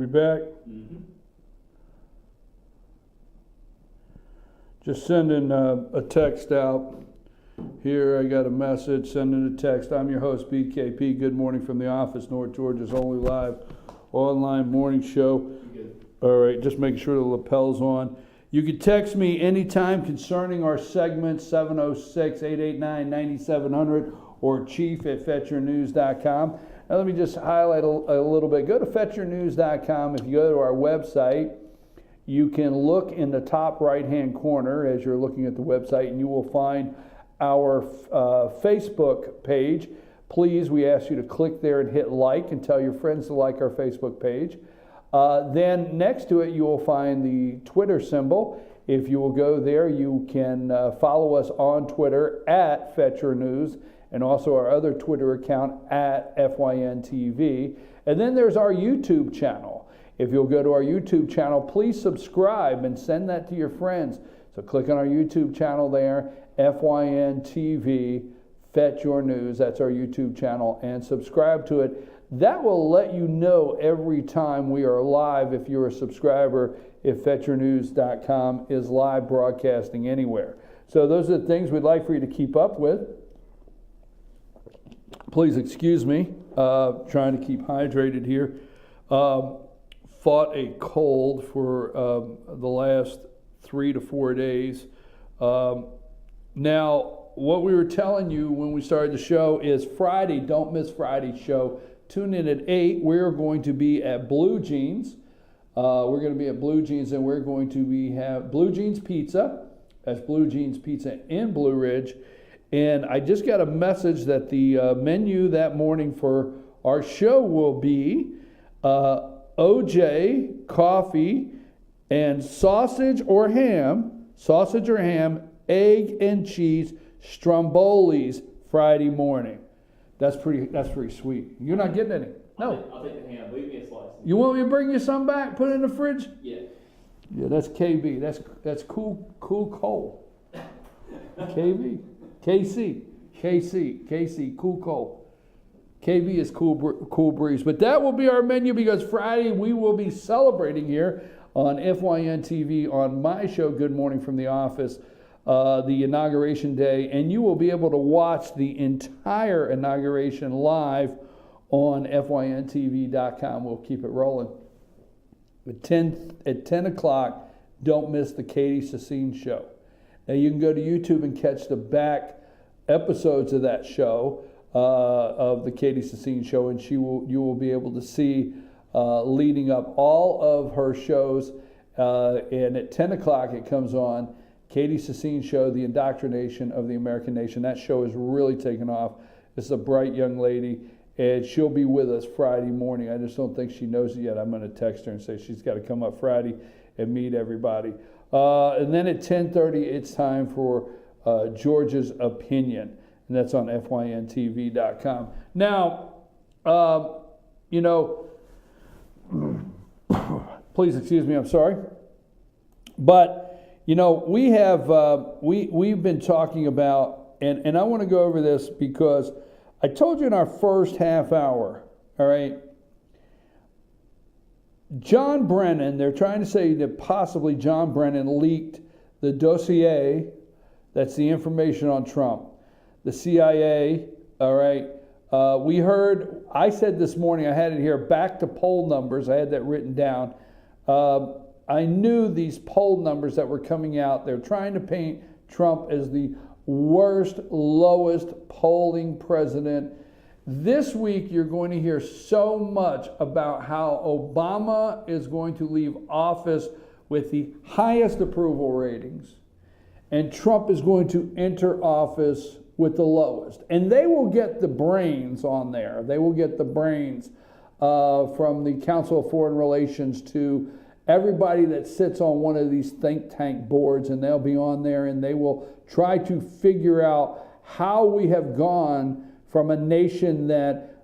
We back? Just sending a text out. Here, I got a message, sending a text. I'm your host, BKP. Good morning from the office, North Georgia's only live online morning show. All right, just making sure the lapel's on. You can text me anytime concerning our segment, 706-889-9700 or chief@fetchyournews.com. Now let me just highlight a little bit. Go to fetchyournews.com. If you go to our website, you can look in the top right-hand corner as you're looking at the website, and you will find our Facebook page. Please, we ask you to click there and hit like and tell your friends to like our Facebook page. Then next to it, you will find the Twitter symbol. If you will go there, you can follow us on Twitter at FetchYourNews, and also our other Twitter account at FYNTV. And then there's our YouTube channel. If you'll go to our YouTube channel, please subscribe and send that to your friends. So click on our YouTube channel there, FYNTV, Fetch Your News. That's our YouTube channel, and subscribe to it. That will let you know every time we are live, if you're a subscriber, if FetchYourNews.com is live broadcasting anywhere. So those are the things we'd like for you to keep up with. Please excuse me, trying to keep hydrated here. Fought a cold for the last 3 to 4 days. Now, what we were telling you when we started the show is Friday, don't miss Friday's show. Tune in at 8. We're going to be at Blue Jeans. We're going to be at Blue Jeans, and we're going to have Blue Jeans Pizza. That's Blue Jeans Pizza in Blue Ridge. And I just got a message that the menu that morning for our show will be OJ, coffee, and sausage or ham, egg and cheese, Strombolis Friday morning. That's pretty sweet. You're not getting any. No. I'll take the ham. Leave me a slice. You want me to bring you some back? Put it in the fridge? Yeah. Yeah, that's KB. That's cool coal. KC, cool coal. KB is cool breeze. But that will be our menu, because Friday we will be celebrating here on FYN TV on my show, Good Morning from the Office, the inauguration day, and you will be able to watch the entire inauguration live on FYNTV.com. We'll keep it rolling. At 10 o'clock, don't miss the Katie Sassine show. Now you can go to YouTube and catch the back episodes of that show, of the Katie Sassine show, and you will be able to see leading up all of her shows. And at 10 o'clock it comes on, Katie Sassine show, The Indoctrination of the American Nation. That show is really taken off. It's a bright young lady, and she'll be with us Friday morning. I just don't think she knows it yet. I'm going to text her and say she's got to come up Friday and meet everybody. And then at 10:30, it's time for Georgia's Opinion, and that's on FYNTV.com. Now, please excuse me, I'm sorry. But, we have, we've been talking about, and I want to go over this because I told you in our first half hour, all right, John Brennan, they're trying to say that possibly John Brennan leaked the dossier, that's the information on Trump. The CIA, all right, we heard, I said this morning, I had it here, back to poll numbers, I had that written down. I knew these poll numbers that were coming out, they're trying to paint Trump as the worst, lowest polling president. This week, you're going to hear so much about how Obama is going to leave office with the highest approval ratings, and Trump is going to enter office with the lowest. And they will get the brains on there. They will get the brains from the Council of Foreign Relations to everybody that sits on one of these think tank boards, and they'll be on there, and they will try to figure out how we have gone from a nation that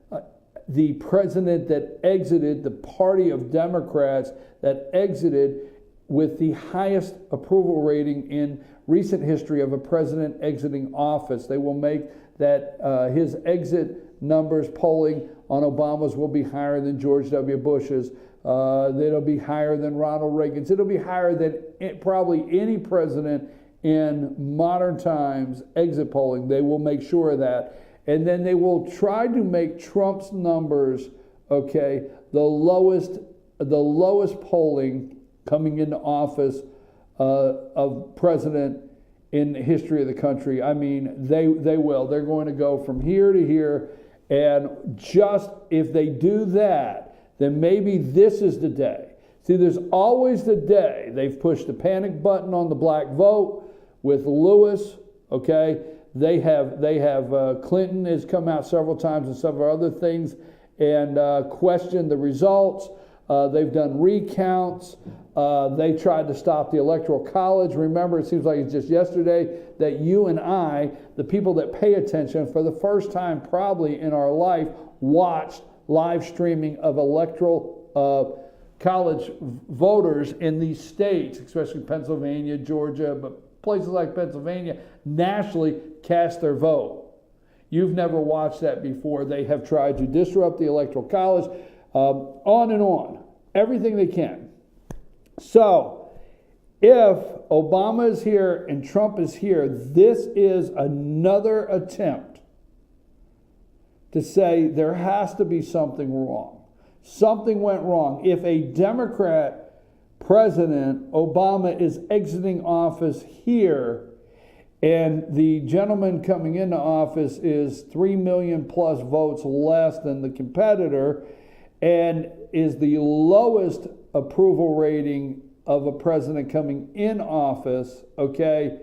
the president that exited, the party of Democrats that exited with the highest approval rating in recent history of a president exiting office. They will make that his exit numbers polling on Obama's will be higher than George W. Bush's, It'll be higher than Ronald Reagan's. It'll be higher than probably any president in modern times exit polling. They will make sure of that. And then they will try to make Trump's numbers, okay, the lowest polling coming into office of president in the history of the country. I mean, they will. They're going to go from here to here. And just if they do that, then maybe this is the day. See, there's always the day. They've pushed the panic button on the black vote with Lewis, okay? They have Clinton has come out several times and several other things and questioned the results. They've done recounts. They tried to stop the Electoral College. Remember, it seems like it's just yesterday that you and I, the people that pay attention for the first time probably in our life, watched live streaming of Electoral College voters in these states, especially Pennsylvania, Georgia, but places like Pennsylvania, nationally cast their vote. You've never watched that before. They have tried to disrupt the Electoral College, on and on, everything they can. So, if Obama is here and Trump is here, this is another attempt to say there has to be something wrong. Something went wrong. If a Democrat President Obama is exiting office here, and the gentleman coming into office is 3 million plus votes less than the competitor, and is the lowest approval rating of a president coming in office, okay,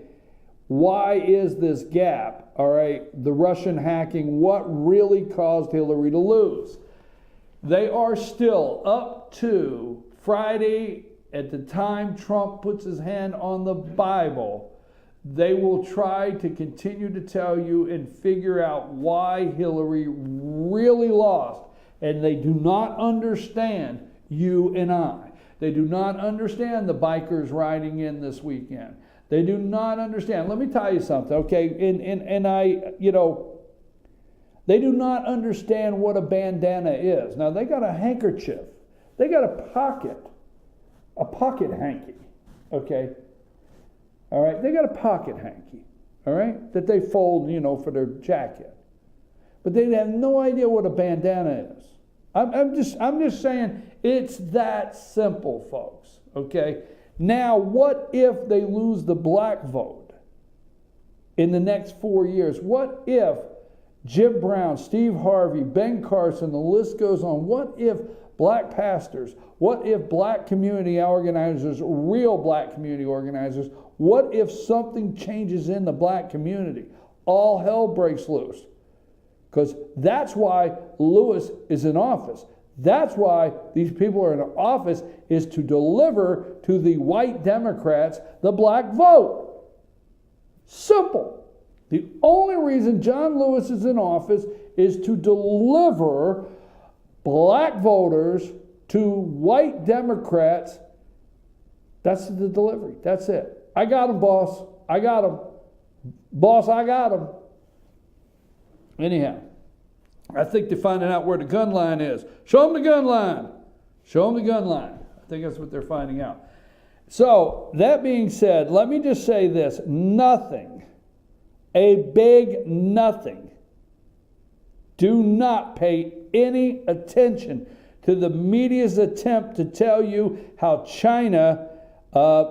why is this gap? All right, the Russian hacking, what really caused Hillary to lose? They are still up to Friday, at the time Trump puts his hand on the Bible, they will try to continue to tell you and figure out why Hillary really lost. And they do not understand you and I. They do not understand the bikers riding in this weekend. They do not understand. Let me tell you something, okay? They do not understand what a bandana is. Now, they got a handkerchief. They got a pocket hanky, okay? All right, they got a pocket hanky, all right, that they fold, for their jacket. But they have no idea what a bandana is. I'm just saying it's that simple, folks, okay? Now, what if they lose the black vote in the next 4 years? What if Jim Brown, Steve Harvey, Ben Carson, the list goes on. What if black pastors, what if black community organizers, real black community organizers, what if something changes in the black community? All hell breaks loose. Because that's why Lewis is in office. That's why these people are in office, is to deliver to the white Democrats the black vote. Simple. The only reason John Lewis is in office is to deliver black voters to white Democrats. That's the delivery. That's it. I got them, boss. I got them. Boss, I got them. Anyhow, I think they're finding out where the gun line is. Show them the gun line. Show them the gun line. I think that's what they're finding out. So, that being said, let me just say this. Nothing, a big nothing. Do not pay any attention to the media's attempt to tell you how China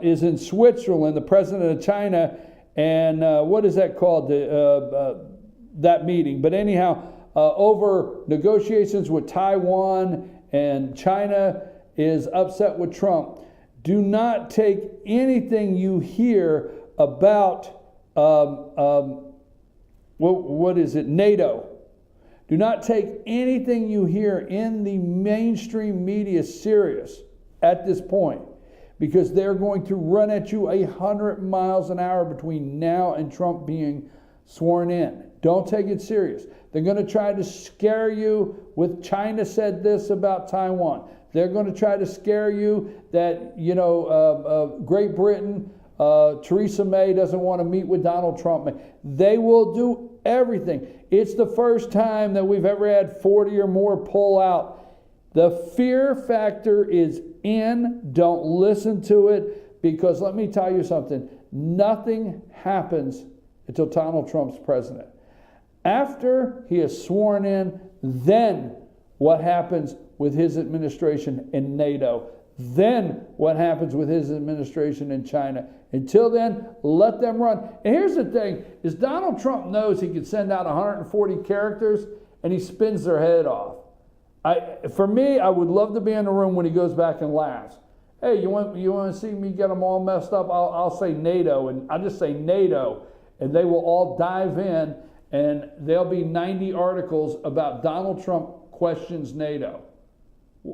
is in Switzerland, the president of China, and what is that called, that meeting? But anyhow, over negotiations with Taiwan, and China is upset with Trump. Do not take anything you hear about, what is it, NATO. Do not take anything you hear in the mainstream media serious at this point, because they're going to run at you 100 miles an hour between now and Trump being sworn in. Don't take it serious. They're going to try to scare you with China said this about Taiwan. They're going to try to scare you that, Great Britain, Theresa May doesn't want to meet with Donald Trump. They will do everything. It's the first time that we've ever had 40 or more pull out The fear factor is in. Don't listen to it, because let me tell you something. Nothing happens until Donald Trump's president. After he is sworn in, then what happens with his administration in NATO? Then what happens with his administration in China? Until then, let them run. And here's the thing, is Donald Trump knows he can send out 140 characters and he spins their head off. For me, I would love to be in the room when he goes back and laughs. Hey, you want to see me get them all messed up? I'll say NATO, and I'll just say NATO, and they will all dive in, and there'll be 90 articles about Donald Trump questions NATO.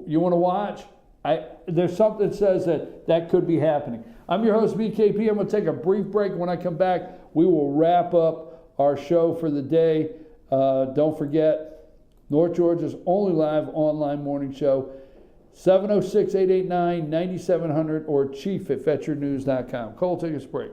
You want to watch? There's something that says that could be happening. I'm your host, BKP. I'm going to take a brief break. When I come back, we will wrap up our show for the day. Don't forget, North Georgia's only live online morning show, 706-889-9700 or chief@fetchernews.com. Cole, take us a break.